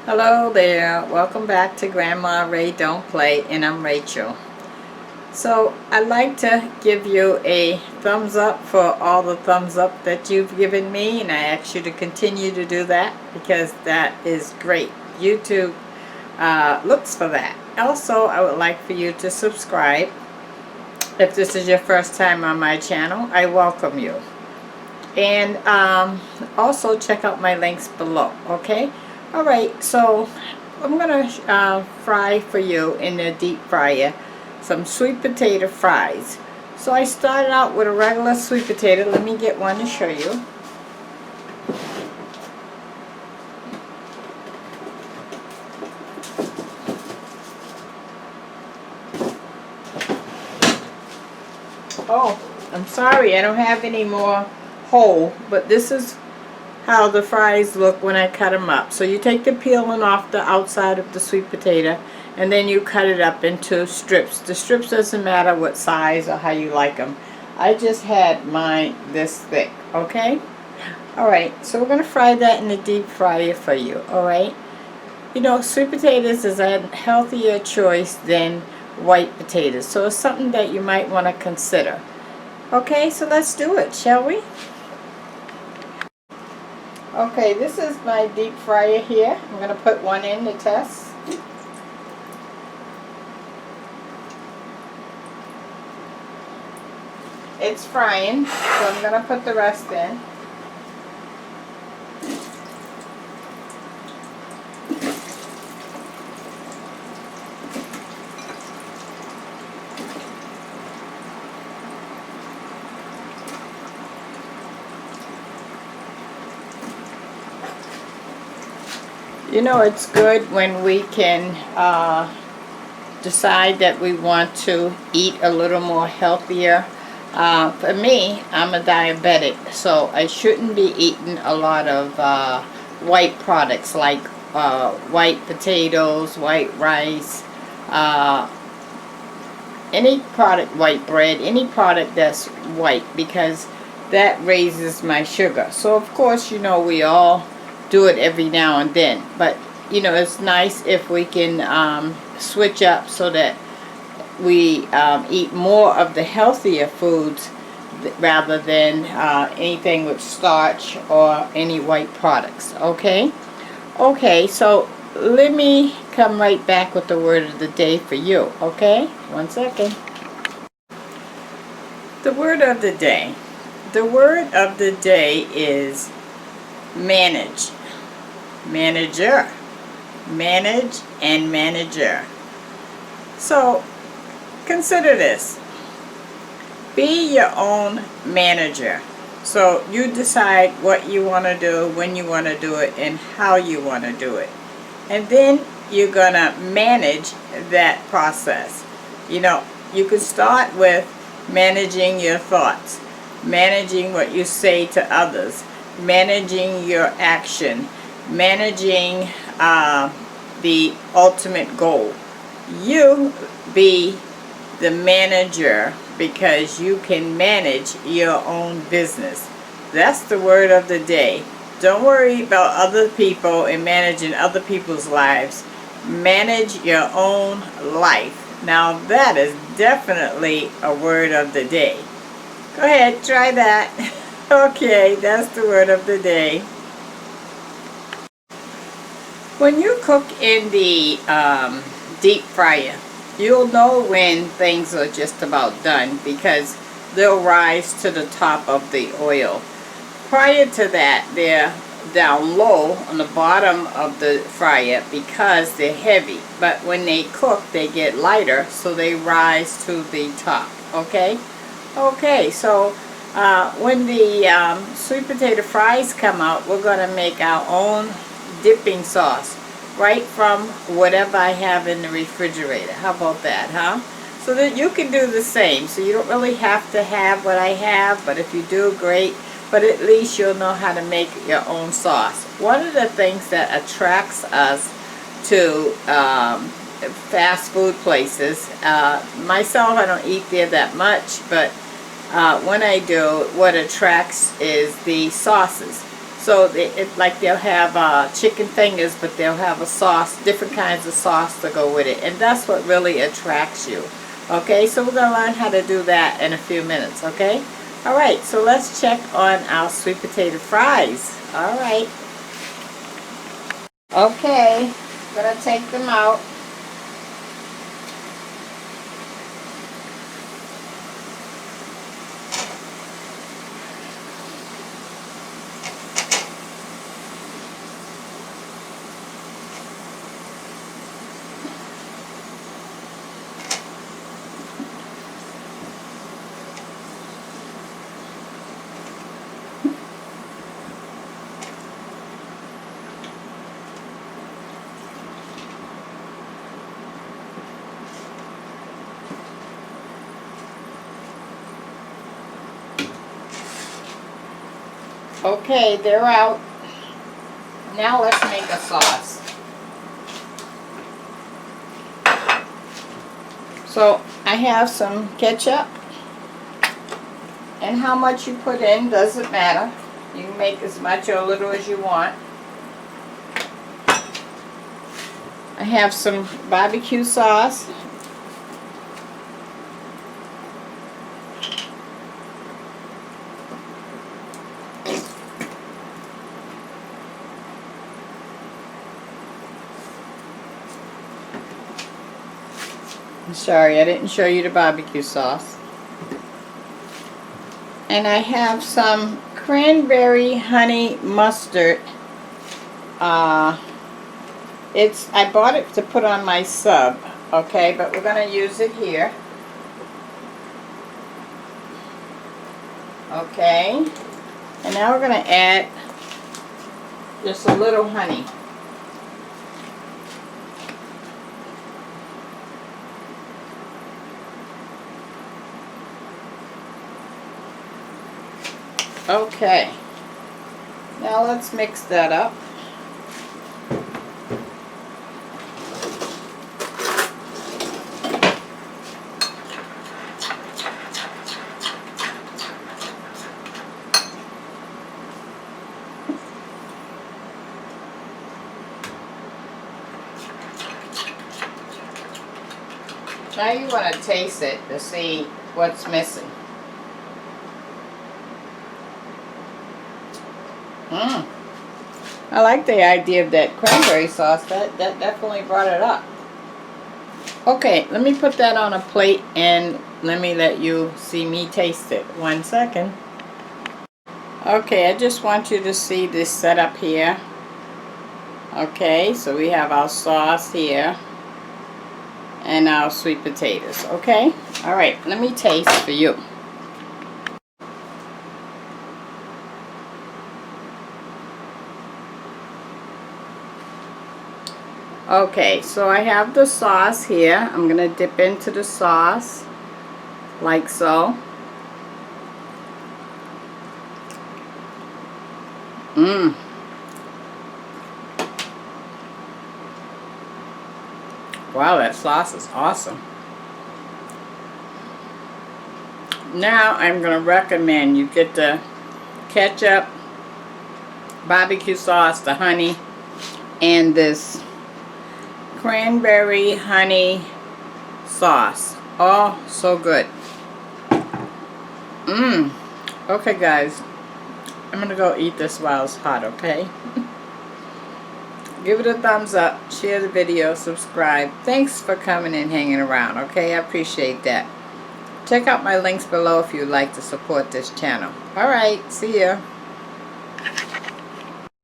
Hello there, welcome back to Grandma Ray Don't Play, and I'm Rachel. So I'd like to give you a thumbs up for all the thumbs up that you've given me, and I ask you to continue to do that because that is great. YouTube looks for that. Also, I would like for you to subscribe. If this is your first time on my channel, I welcome you. And also check out my links below, okay? Alright, so I'm going to fry for you in the deep fryer some sweet potato fries. So I started out with a regular sweet potato. Let me get one to show you. Oh, I'm sorry, I don't have any more whole, but this is how the fries look when I cut them up. So you take the peeling off the outside of the sweet potato, and then you cut it up into strips. The strips doesn't matter what size or how you like them. I just had mine this thick, okay? Alright, so we're going to fry that in the deep fryer for you, alright? You know, sweet potatoes is a healthier choice than white potatoes, so it's something that you might want to consider. Okay, so let's do it, shall we? Okay, this is my deep fryer here. I'm going to put one in to test. It's frying, so I'm going to put the rest in. You know, it's good when we can decide that we want to eat a little more healthier. For me, I'm a diabetic, so I shouldn't be eating a lot of white products like white potatoes, white rice, any product, white bread, any product that's white, because that raises my sugar. So of course, you know, we all do it every now and then, but you know, it's nice if we can switch up so that we eat more of the healthier foods rather than anything with starch or any white products. Okay, so let me come right back with the word of the day for you. Okay, 1 second. The word of the day is manage. Manager. Manage and manager. So consider this. Be your own manager. So you decide what you want to do, when you want to do it, and how you want to do it. And then you're going to manage that process. You know, you could start with managing your thoughts, managing what you say to others, managing your action, managing the ultimate goal. You be the manager because you can manage your own business. That's the word of the day. Don't worry about other people and managing other people's lives. Manage your own life. Now that is definitely a word of the day. Go ahead, try that. Okay, that's the word of the day. When you cook in the deep fryer, you'll know when things are just about done because they'll rise to the top of the oil. Prior to that, they're down low on the bottom of the fryer because they're heavy. But when they cook, they get lighter, so they rise to the top. Okay? Okay, so when the sweet potato fries come out, we're going to make our own dipping sauce right from whatever I have in the refrigerator. How about that, huh? So that you can do the same. So you don't really have to have what I have, but if you do, great. But at least you'll know how to make your own sauce. One of the things that attracts us to fast food places, myself, I don't eat there that much, but when I do, what attracts is the sauces. So like they'll have chicken fingers, but they'll have a sauce, different kinds of sauce to go with it. And that's what really attracts you. Okay, so we're going to learn how to do that in a few minutes, okay? Alright, so let's check on our sweet potato fries. Alright. Okay, I'm going to take them out. Okay, they're out. Now let's make a sauce. So I have some ketchup, and how much you put in doesn't matter. You can make as much or a little as you want. I have some barbecue sauce. Sorry, I didn't show you the barbecue sauce. And I have some cranberry honey mustard. I bought it to put on my sub, okay, but we're going to use it here. Okay, and now we're going to add just a little honey. Okay, now let's mix that up. Now you want to taste it to see what's missing. I like the idea of that cranberry sauce. That definitely brought it up. Okay, let me put that on a plate and let me let you see me taste it. 1 second. Okay, I just want you to see this setup here. Okay, so we have our sauce here and our sweet potatoes. Okay, all right, let me taste for you. Okay, so I have the sauce here. I'm going to dip into the sauce like so. Wow, that sauce is awesome. Now I'm going to recommend you get the ketchup, barbecue sauce, the honey, and this cranberry honey sauce. Oh, so good. Okay, guys. I'm going to go eat this while it's hot, okay? Give it a thumbs up, share the video, subscribe. Thanks for coming and hanging around, okay? I appreciate that. Check out my links below if you'd like to support this channel. Alright, see ya.